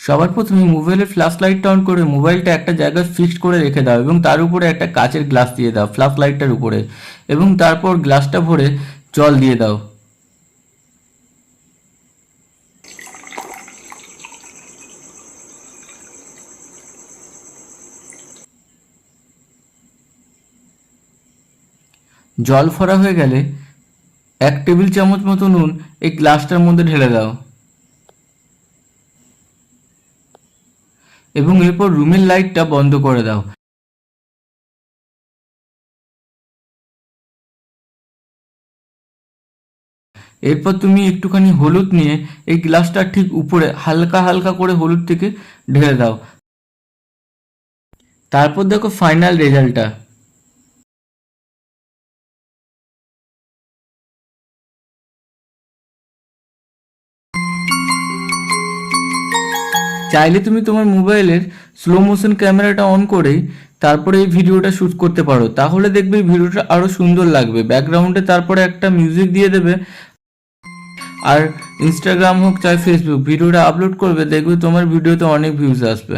সবার প্রথমে মোবাইলের ফ্ল্যাশ লাইটটা অন করে মোবাইলটা একটা জায়গায় ফিক্সড করে রেখে দাও এবং তার উপরে একটা কাচের গ্লাস দিয়ে দাও ফ্ল্যাশ লাইটটার উপরে, এবং তারপর গ্লাসটা ভরে জল দিয়ে দাও। জল ভরা হয়ে গেলে 1 টেবিল চামচ মতো নুন এই গ্লাসটার মধ্যে ঢেলে দাও এবং এরপর রুমের লাইটটা বন্ধ করে দাও। এরপর তুমি একটুখানি হলুদ নিয়ে এই গ্লাসটার ঠিক উপরে হালকা হালকা করে হলুদ থেকে ঢেলে দাও। তারপর দেখো ফাইনাল রেজাল্টটা। চাইলে তুমি তোমার মোবাইলের স্লো মোশন ক্যামেরাটা অন করেই তারপরে এই ভিডিওটা শ্যুট করতে পারো, তাহলে দেখবে এই ভিডিওটা আরো সুন্দর লাগবে। ব্যাকগ্রাউন্ডে তারপরে একটা মিউজিক দিয়ে দেবে আর ইনস্টাগ্রাম হোক চাই ফেসবুক ভিডিওটা আপলোড করবে, দেখবে তোমার ভিডিওতে অনেক ভিউজ আসবে।